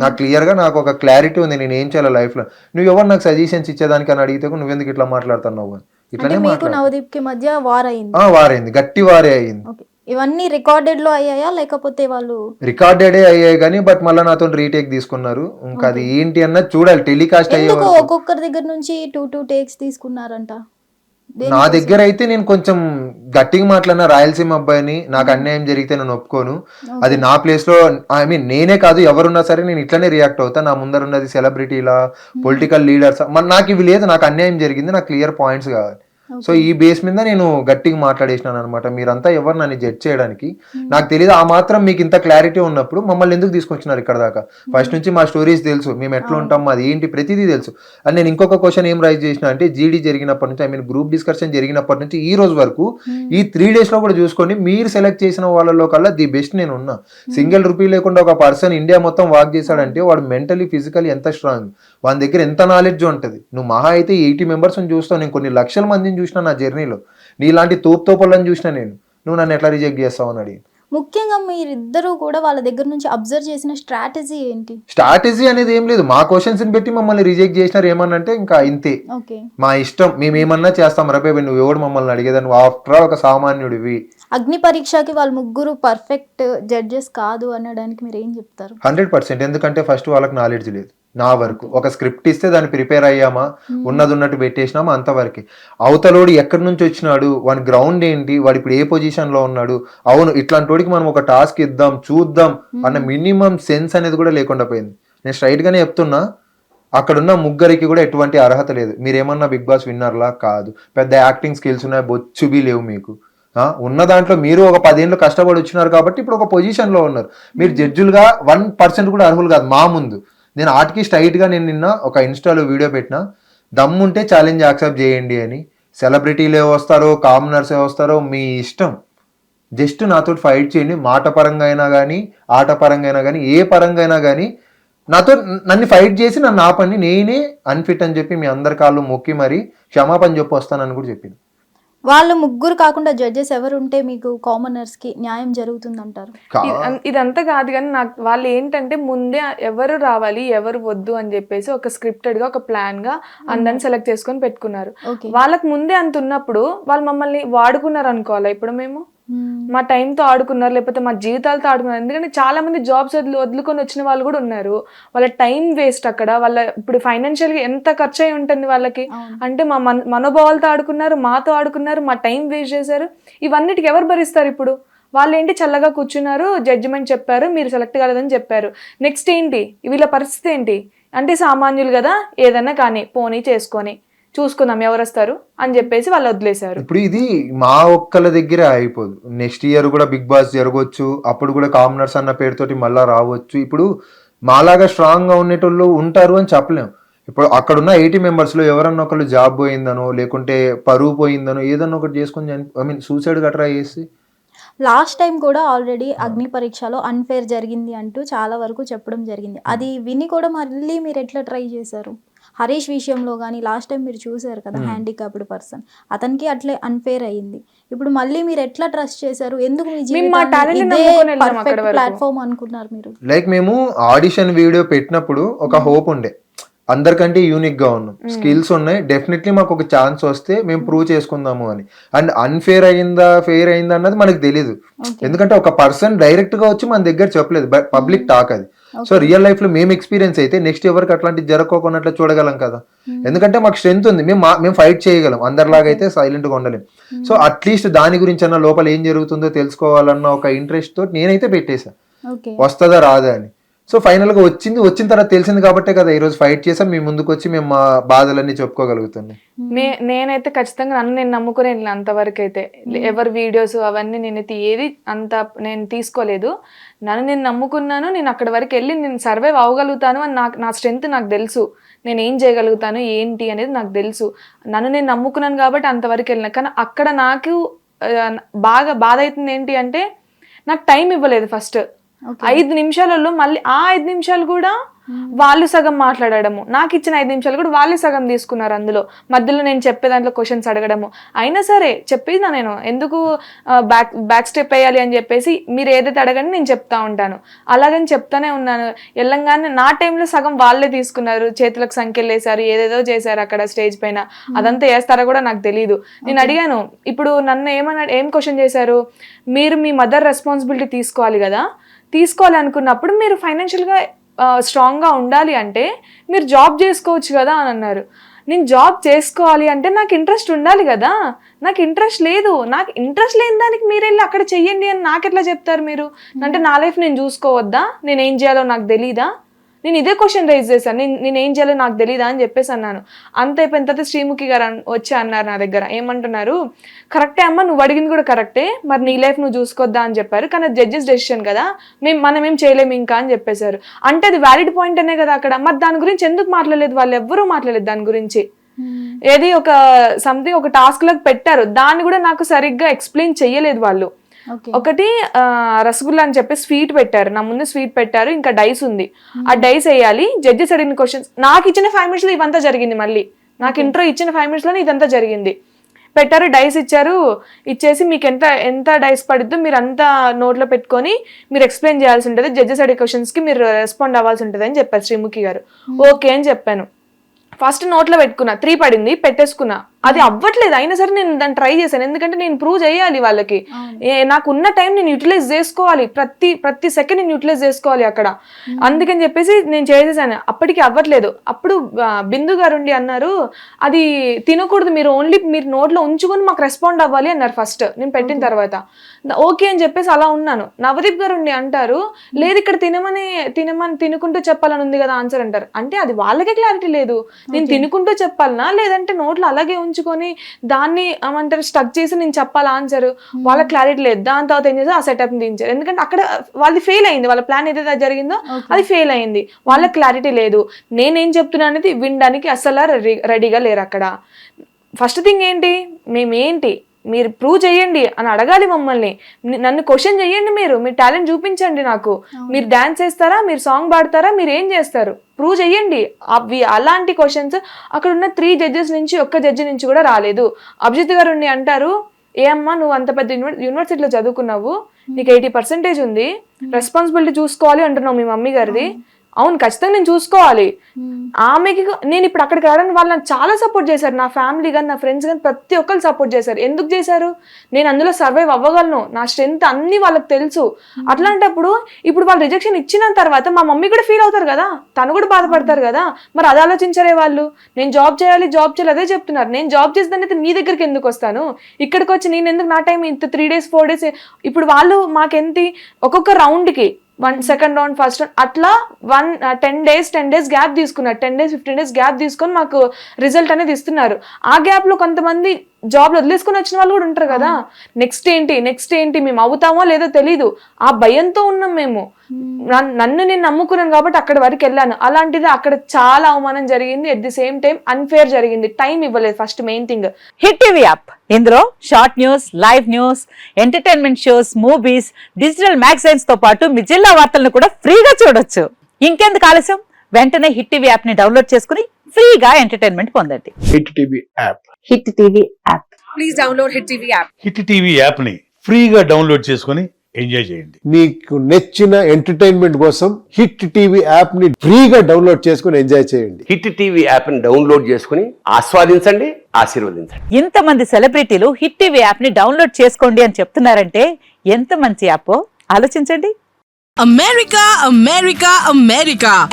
నాకు క్లియర్ గా నాకు ఒక క్లారిటీ ఉంది నేను ఏం చేయాలి లైఫ్ లో. నువ్వు ఎవరు నాకు సజెషన్స్ ఇచ్చేదానికి అని అడిగితే నువ్వు ఎందుకు ఇట్లా మాట్లాడుతున్నావు అని. ఇట్లానే నవదీప్ కి మధ్య వార్ అయింది, వారైంది, గట్టి వారే అయింది. ఇవన్నీ రికార్డెడ్ లో అయ్యాయా లేకపోతే వాళ్ళు రికార్డెడే అయ్యాయి కానీ బట్ మళ్ళీ నాతో రీటేక్ తీసుకున్నారు. ఇంకా అది ఏంటి అన్నది చూడాలి టెలికాస్ట్ అయ్యే ఎందుకు వరకు. ఒక్కొక్కరి దగ్గర నుంచి 2 టేక్స్ తీసుకున్నారంట? నా దగ్గర అయితే నేను కొంచెం గట్టిగా మాట్లాడిన రాయలసీమ అబ్బాయిని, నాకు అన్యాయం జరిగితే నేను ఒప్పుకోను. అది నా ప్లేస్ లో ఐ మీన్ నేనే కాదు ఎవరున్నా సరే నేను ఇట్లనే రియాక్ట్ అవుతా. నా ముందర ఉన్నది సెలబ్రిటీలా, పొలిటికల్ లీడర్స్, నాకు ఇవి లేదు, నాకు అన్యాయం జరిగింది, నాకు క్లియర్ పాయింట్స్ కావాలి. సో ఈ బేస్ మీద నేను గట్టిగా మాట్లాడేసినాను అనమాట. మీరంతా ఎవరు నన్ను జడ్జ్ చేయడానికి, నాకు తెలియదు. ఆ మాత్రం మీకు ఇంత క్లారిటీ ఉన్నప్పుడు మమ్మల్ని ఎందుకు తీసుకొచ్చినారు ఇక్కడ దాకా? ఫస్ట్ నుంచి మా స్టోరీస్ తెలుసు, మేము ఎట్లా ఉంటాం, మాది ఏంటి, ప్రతిదీ తెలుసు. అండ్ నేను ఇంకొక క్వశ్చన్ ఏం రైజ్ చేసిన అంటే, జీడీ జరిగినప్పటి నుంచి, ఐ మీన్ గ్రూప్ డిస్కషన్ జరిగినప్పటి నుంచి ఈ రోజు వరకు ఈ 3 days లో కూడా చూసుకోండి, మీరు సెలెక్ట్ చేసిన వాళ్ళలో కల్లా ది బెస్ట్ నేను ఉన్నా. సింగిల్ రూపీ లేకుండా ఒక పర్సన్ ఇండియా మొత్తం వాక్ చేశాడంటే వాడు మెంటలీ ఫిజికలీ ఎంత స్ట్రాంగ్, వాని దగ్గర ఎంత నాలెడ్జ్ ఉంటుంది. నువ్వు మహా అయితే 80 members చూస్తావు, నేను కొన్ని లక్షల మందిని చూసిన నా జర్నీలో. నీలాంటి తోపుతోపలను చూసిన నేను, నువ్వు నన్ను ఎట్లా రిజెక్ట్ చేస్తావు అని అడిగి. ముఖ్యంగా మీరిద్దరూ కూడా వాళ్ళ దగ్గర నుంచి అబ్జర్వ్ చేసిన స్ట్రాటజీ ఏంటి? స్ట్రాటజీ అనేది ఏం లేదు, మా క్వశ్చన్స్ పెట్టి మమ్మల్ని రిజెక్ట్ చేసినారు. ఏమన్నంటే ఇంకా ఇంతే, ఓకే మా ఇష్టం, మేము ఏమన్నా చేస్తాం రపే, నువ్వు ఎవడు మమ్మల్ని అడిగేదాన్ని, ఆఫ్టర్ ఆల్ ఒక సామాన్యుడివి. అగ్ని పరీక్షకి వాళ్ళు ముగ్గురు పర్ఫెక్ట్ జడ్జెస్ కాదు అనడానికి మీరు ఏం చెప్తారు? 100%. ఎందుకంటే ఫస్ట్ వాళ్ళకి నాలెడ్జ్ లేదు. నా వరకు ఒక స్క్రిప్ట్ ఇస్తే దాన్ని ప్రిపేర్ అయ్యామా, ఉన్నది ఉన్నట్టు పెట్టేసినామా, అంతవరకే. అవతలోడు ఎక్కడి నుంచి వచ్చినాడు, వాని గ్రౌండ్ ఏంటి, వాడు ఇప్పుడు ఏ పొజిషన్ లో ఉన్నాడు, అవును ఇట్లాంటి వాడికి మనం ఒక టాస్క్ ఇద్దాం చూద్దాం అన్న మినిమం సెన్స్ అనేది కూడా లేకుండా పోయింది. నేను స్ట్రైట్ గానే చెప్తున్నా, అక్కడున్న ముగ్గురికి కూడా ఎటువంటి అర్హత లేదు. మీరేమన్నా బిగ్ బాస్ విన్నర్లా కాదు, పెద్ద యాక్టింగ్ స్కిల్స్ ఉన్నాయి, బొచ్చుబీ లేవు మీకు. ఉన్న దాంట్లో మీరు ఒక 10 ఏళ్ళు కష్టపడి వచ్చినారు కాబట్టి ఇప్పుడు ఒక పొజిషన్ లో ఉన్నారు. మీరు జడ్జులుగా 1% కూడా అర్హులు కాదు మా ముందు. నేను ఆటికి స్ట్రైట్గా నేను నిన్న ఒక ఇన్స్టాలో వీడియో పెట్టినా, దమ్ముంటే ఛాలెంజ్ యాక్సెప్ట్ చేయండి అని. సెలబ్రిటీలే వస్తారో కామనర్సే వస్తారో మీ ఇష్టం, జస్ట్ నాతో ఫైట్ చేయండి. మాట పరంగా అయినా కానీ, ఆట పరంగా అయినా కానీ, ఏ పరంగా అయినా కానీ నాతో నన్ను ఫైట్ చేసి నన్ను ఆపండి. నేనే అన్ఫిట్ అని చెప్పి మీ అందరి కాళ్ళు మొక్కి మరి క్షమాపణ చెప్పి వస్తానని కూడా చెప్పింది. వాళ్ళు ముగ్గురు కాకుండా జడ్జెస్ ఎవరు ఉంటే మీకు కామనర్స్ కి న్యాయం జరుగుతుంది అంటారు? ఇదంతా కాదు కానీ నాకు వాళ్ళు ఏంటంటే ముందే ఎవరు రావాలి ఎవరు వద్దు అని చెప్పేసి ఒక స్క్రిప్టెడ్ గా ఒక ప్లాన్ గా అందరిని సెలెక్ట్ చేసుకొని పెట్టుకున్నారు. వాళ్ళకి ముందే అంత ఉన్నప్పుడు వాళ్ళు మమ్మల్ని వాడుకున్నారు అనుకోవాలా? ఇప్పుడు మేము మా టైంతో ఆడుకున్నారు, లేకపోతే మా జీవితాలతో ఆడుకున్నారు. ఎందుకంటే చాలా మంది జాబ్స్ వదులుకొని వచ్చిన వాళ్ళు కూడా ఉన్నారు. వాళ్ళ టైం వేస్ట్ అక్కడ. వాళ్ళ ఇప్పుడు ఫైనాన్షియల్ గా ఎంత ఖర్చు అయి ఉంటుంది వాళ్ళకి. అంటే మా మనోభావాలతో ఆడుకున్నారు, మాతో ఆడుకున్నారు, మా టైం వేస్ట్ చేశారు. ఇవన్నిటికి ఎవరు భరిస్తారు ఇప్పుడు? వాళ్ళు ఏంటి చల్లగా కూర్చున్నారు, జడ్జిమెంట్ చెప్పారు, మీరు సెలెక్ట్ కాలేదని చెప్పారు. నెక్స్ట్ ఏంటి వీళ్ళ పరిస్థితి ఏంటి? అంటే సామాన్యులు కదా, ఏదన్నా కానీ పోనీ చేసుకొని చూసుకుందాం ఎవరు వస్తారు అని చెప్పేసి వాళ్ళు వదిలేశారు. ఇప్పుడు ఇది మా ఒక్కళ్ళ దగ్గర అయిపోదు. నెక్స్ట్ ఇయర్ కూడా బిగ్ బాస్ జరగవచ్చు, అప్పుడు కూడా కామనర్స్ అన్న పేరుతోటి మళ్ళా రావచ్చు. ఇప్పుడు మాలాగా స్ట్రాంగ్ గా ఉండేటోళ్ళు ఉంటారు అని చెప్పలేం. ఇప్పుడు అక్కడున్న 80 members లో ఎవరన్నా ఒకళ్ళు జాబ్ పోయిందనో, లేకుంటే పరువు పోయిందనో, ఏదన్నా ఒకటి చేసుకొని ఐ మీన్ సూసైడ్ గట్రా చేసి. లాస్ట్ టైం కూడా ఆల్రెడీ అగ్ని పరీక్షలో అన్ఫేర్ జరిగింది అంటూ చాలా వరకు చెప్పడం జరిగింది. అది విని కూడా మళ్ళీ మీరు ఎట్లా ట్రై చేశారు? హరీష్ విషయంలో కానీ లాస్ట్ టైం మీరు చూసారు కదా, హ్యాండిక్యాప్డ్ పర్సన్, అతనికి అట్లే అన్ఫేర్ అయ్యింది. ఇప్పుడు మళ్ళీ మీరు ఎట్లా ట్రస్ట్ చేశారు? ఎందుకు మీ ప్లాట్ఫామ్ అనుకున్నారు మీరు? లైక్ మేము ఆడిషన్ వీడియో పెట్టినప్పుడు ఒక హోప్ ఉండే, అందరికంటే యూనిక్ గా ఉన్నాం, స్కిల్స్ ఉన్నాయి, డెఫినెట్లీ మాకు ఒక ఛాన్స్ వస్తే మేము ప్రూవ్ చేసుకుందాము అని. అండ్ అన్ఫేర్ అయిందా ఫెయిర్ అయిందా అన్నది మనకు తెలియదు, ఎందుకంటే ఒక పర్సన్ డైరెక్ట్ గా వచ్చి మన దగ్గర చెప్పలేదు, బట్ పబ్లిక్ టాక్ అది. సో రియల్ లైఫ్ లో మేము ఎక్స్పీరియన్స్ అయితే నెక్స్ట్ ఎవరికి అట్లాంటివి జరగకోకున్నట్లు చూడగలం కదా, ఎందుకంటే మాకు స్ట్రెంత్ ఉంది, మేము ఫైట్ చేయగలం, అందరిలాగా అయితే సైలెంట్ గా ఉండలేం. సో అట్లీస్ట్ దాని గురించి అన్న లోపల ఏం జరుగుతుందో తెలుసుకోవాలన్న ఒక ఇంట్రెస్ట్ తోటి నేనైతే పెట్టేశా, వస్తుందా రాదా అని. సో ఫైనల్ గా వచ్చిన తర్వాత తెలిసింది కాబట్టే కదా ఈ రోజు ఫైట్ చేసాం, మీ ముందుకు వచ్చి మేము మా బాధలన్నీ చెప్పుకోగలుగుతున్నాం. నేనైతే ఖచ్చితంగా నన్ను నేను నమ్ముకునే అంతవరకు అయితే ఎవరి వీడియోస్ అవన్నీ నేనైతే ఏది అంత నేను తీసుకోలేదు. నన్ను నేను నమ్ముకున్నాను, నేను అక్కడి వరకు వెళ్ళి నేను సర్వైవ్ అవ్వగలుగుతాను అని నా స్ట్రెంత్ నాకు తెలుసు, నేను ఏం చేయగలుగుతాను ఏంటి అనేది నాకు తెలుసు. నన్ను నేను నమ్ముకున్నాను కాబట్టి అంతవరకు వెళ్ళిన. కానీ అక్కడ నాకు బాగా బాధ అవుతుంది ఏంటి అంటే, నాకు టైం ఇవ్వలేదు ఫస్ట్ 5 నిమిషాలలో. మళ్ళీ ఆ 5 నిమిషాలు కూడా వాళ్ళు సగం మాట్లాడడము, నాకు ఇచ్చిన 5 నిమిషాలు కూడా వాళ్ళే సగం తీసుకున్నారు. అందులో మధ్యలో నేను చెప్పే దాంట్లో క్వశ్చన్స్ అడగడము. అయినా సరే చెప్పేది నేను ఎందుకు బ్యాక్ స్టెప్ వేయాలి అని చెప్పేసి మీరు ఏదైతే అడగండి నేను చెప్తా ఉంటాను. అలాగని చెప్తానే ఉన్నాను. వెళ్ళంగానే నా టైంలో సగం వాళ్ళే తీసుకున్నారు, చేతులకు సంఖ్యలు వేశారు, ఏదేదో చేశారు అక్కడ స్టేజ్ పైన. అదంతా వేస్తారో కూడా నాకు తెలియదు. నేను అడిగాను, ఇప్పుడు నన్ను ఏం క్వశ్చన్ చేశారు, మీరు మీ మదర్ రెస్పాన్సిబిలిటీ తీసుకోవాలి కదా, తీసుకోవాలి అనుకున్నప్పుడు మీరు ఫైనాన్షియల్గా స్ట్రాంగ్గా ఉండాలి అంటే మీరు జాబ్ చేసుకోవచ్చు కదా అని అన్నారు. నేను జాబ్ చేసుకోవాలి అంటే నాకు ఇంట్రెస్ట్ ఉండాలి కదా, నాకు ఇంట్రెస్ట్ లేదు. నాకు ఇంట్రెస్ట్ లేని దానికి మీరు వెళ్ళి అక్కడ చెయ్యండి అని నాకు ఎట్లా చెప్తారు మీరు? అంటే నా లైఫ్ నేను చూసుకోవద్దా, నేను ఏం చేయాలో నాకు తెలీదా? నేను ఇదే క్వశ్చన్ రైజ్ చేశాను, నేను ఏం చేయాలో నాకు తెలీదా అని చెప్పేసి అన్నాను. అంత అయిపోయిన తర్వాత శ్రీముఖి గారు వచ్చి అన్నారు నా దగ్గర, ఏమంటున్నారు, కరెక్టే అమ్మ నువ్వు అడిగింది కూడా కరెక్టే, మరి నీ లైఫ్ నువ్వు చూసుకోవద్దా అని చెప్పారు, కానీ జడ్జెస్ డెసిషన్ కదా, మనం ఏం చేయలేము ఇంకా అని చెప్పేశారు. అంటే అది వ్యాలిడ్ పాయింట్ అనే కదా అక్కడ. మరి దాని గురించి ఎందుకు మాట్లాడలేదు? వాళ్ళు ఎవ్వరూ మాట్లాడలేదు దాని గురించి. ఏది ఒక సంథింగ్ ఒక టాస్క్ లాగా పెట్టారు, దాన్ని కూడా నాకు సరిగ్గా ఎక్స్ప్లెయిన్ చెయ్యలేదు వాళ్ళు. ఒకటి రసగుల్లా అని చెప్పి స్వీట్ పెట్టారు, నా ముందు స్వీట్ పెట్టారు, ఇంకా డైస్ ఉంది, ఆ డైస్ వేయాలి. జడ్జెస్ అడిగిన క్వశ్చన్స్ నాకు ఇచ్చిన 5 minutes లో ఇవంతా జరిగింది. మళ్ళీ నాకు ఇంట్రో ఇచ్చిన 5 minutes లోనే ఇదంతా జరిగింది. పెట్టారు, డైస్ ఇచ్చారు, ఇచ్చేసి మీకు ఎంత డైస్ పడుద్దో మీరు అంతా నోట్లో పెట్టుకొని మీరు ఎక్స్ప్లెయిన్ చేయాల్సి ఉంటుంది, జడ్జెస్ అడిగే క్వశ్చన్స్కి మీరు రెస్పాండ్ అవ్వాల్సి ఉంటుంది అని చెప్పారు శ్రీముఖి గారు. ఓకే అని చెప్పాను. ఫస్ట్ నోట్లో పెట్టుకున్నా, 3 పడింది, పెట్టేసుకున్నా. అది అవ్వట్లేదు, అయినా సరే నేను దాన్ని ట్రై చేశాను, ఎందుకంటే నేను ప్రూవ్ చేయాలి వాళ్ళకి. నాకు ఉన్న టైం నేను యూటిలైజ్ చేసుకోవాలి, ప్రతి సెకండ్ నేను యూటిలైజ్ చేసుకోవాలి అక్కడ. అందుకని చెప్పేసి నేను చేసేసాను. అప్పటికి అవ్వట్లేదు. అప్పుడు బిందు గారు ఉండి అన్నారు, అది తినకూడదు, మీరు నోట్లో ఉంచుకొని మాకు రెస్పాండ్ అవ్వాలి అన్నారు ఫస్ట్ నేను పెట్టిన తర్వాత. ఓకే అని చెప్పేసి అలా ఉన్నాను. నవదీప్ గారు ఉండి అంటారు, లేదు ఇక్కడ తినుకుంటూ చెప్పాలని ఉంది కదా ఆన్సర్ అంటారు. అంటే అది వాళ్ళకే క్లారిటీ లేదు, నేను తినుకుంటూ చెప్పాలనా లేదంటే నోట్లో అలాగే ఉంచుకొని దాన్ని ఏమంటారు స్టక్ చేసి నేను చెప్పాలి ఆన్సర్, వాళ్ళ క్లారిటీ లేదు. దాని తర్వాత ఏం చేశారు, ఆ సెటప్ దించారు. ఎందుకంటే అక్కడ వాళ్ళది ఫెయిల్ అయింది, వాళ్ళ ప్లాన్ ఏదైతే జరిగిందో అది ఫెయిల్ అయింది, వాళ్ళకి క్లారిటీ లేదు. నేనేం చెప్తున్నా అనేది వినడానికి అసలు రెడీగా లేరు అక్కడ. ఫస్ట్ థింగ్ ఏంటి, మేమేంటి మీరు ప్రూవ్ చేయండి అని అడగాలి మమ్మల్ని. నన్ను క్వశ్చన్ చేయండి, మీరు టాలెంట్ చూపించండి నాకు. మీరు డాన్స్ చేస్తారా, మీరు సాంగ్ పాడతారా, మీరు ఏం చేస్తారు, ప్రూవ్ చేయండి. అవి అలాంటి క్వశ్చన్స్ అక్కడ ఉన్న 3 జడ్జెస్ నుంచి ఒక్క జడ్జి నుంచి కూడా రాలేదు. అభిజిత్ గారు ఉండి అంటారు, ఏ అమ్మా నువ్వు అంత పెద్ద యూనివర్సిటీలో చదువుకున్నావు, నీకు 80% ఉంది, రెస్పాన్సిబిలిటీ చూసుకోవాలి అంటున్నావు మీ మమ్మీ గారిది. అవును ఖచ్చితంగా నేను చూసుకోవాలి. ఆమెకి నేను ఇప్పుడు అక్కడికి రావడానికి వాళ్ళు నాకు చాలా సపోర్ట్ చేశారు, నా ఫ్యామిలీ కానీ నా ఫ్రెండ్స్ కానీ ప్రతి ఒక్కరు సపోర్ట్ చేశారు. ఎందుకు చేశారు, నేను అందులో సర్వైవ్ అవ్వగలను, నా స్ట్రెంత్ అన్ని వాళ్ళకి తెలుసు. అట్లాంటప్పుడు ఇప్పుడు వాళ్ళు రిజెక్షన్ ఇచ్చిన తర్వాత మా మమ్మీ కూడా ఫీల్ అవుతారు కదా, తను కూడా బాధపడతారు కదా. మరి అది ఆలోచించారే వాళ్ళు, నేను జాబ్ చేయాలి అదే చెప్తున్నారు. నేను జాబ్ చేసేదాన్ని మీ దగ్గరికి ఎందుకు వస్తాను, ఇక్కడికి వచ్చి నేను ఎందుకు నా టైం ఇంత 3 days 4 days. ఇప్పుడు వాళ్ళు మాకెంత ఒక్కొక్క రౌండ్కి 1 second round ఫస్ట్ రౌండ్ అట్లా 10 days గ్యాప్ తీసుకున్నారు. 10 days 15 days గ్యాప్ తీసుకొని మాకు రిజల్ట్ అనేది ఇస్తున్నారు. ఆ గ్యాప్ లో కొంతమంది జాబ్ వదిలేసుకుని వచ్చిన వాళ్ళు కూడా ఉంటారు కదా. నెక్స్ట్ ఏంటి మేము అవుతామో లేదో తెలీదు, ఆ భయంతో ఉన్నాం మేము. నన్ను నేను నమ్ముకున్నాను కాబట్టి అక్కడి వరకు వెళ్ళాను. అలాంటిది అక్కడ చాలా అవమానం జరిగింది, at the same time unfair జరిగింది, టైం ఇవ్వలేదు first main thing. Hit TV app, ఇందులో short news, live news, entertainment shows, movies, digital magazines తో పాటు మీ జిల్లా వార్తలను కూడా ఫ్రీగా చూడొచ్చు. ఇంకెందుకు ఆలస్యం, వెంటనే హిట్ టీవీ యాప్ ని డౌన్లోడ్ చేసుకుని ఫ్రీగా ఎంటర్టైన్మెంట్ పొందండి. Hit TV app. Hit TV app. Please download hit TV app. Hit TV app ని ఫ్రీగా డౌన్లోడ్ చేసుకొని ఎంజాయ్ చేయండి. మీకు నచ్చిన ఎంటర్టైన్మెంట్ కోసం హిట్ టీవీ యాప్ ని ఫ్రీగా డౌన్లోడ్ చేసుకుని ఎంజాయ్ చేయండి. హిట్ టీవీ యాప్ ని డౌన్లోడ్ చేసుకుని ఆస్వాదించండి, ఆశీర్వదించండి. ఇంతమంది సెలబ్రిటీలు హిట్ టీవీ యాప్ ని డౌన్లోడ్ చేసుకోండి అని చెప్తున్నారంటే ఎంత మంచి యాప్ ఆలోచించండి.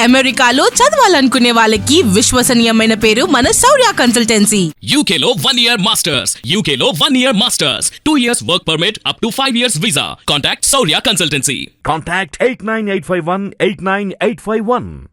అమెరికాలో చదవాలనుకునే వాళ్ళకి విశ్వసనీయమైన పేరు మన శౌర్య కన్సల్టెన్సీ. UK లో 1 year masters. UK లో 1 year masters. 2 years work permit up to 5 years visa. Contact Saurya Consultancy. Contact 89851 89851.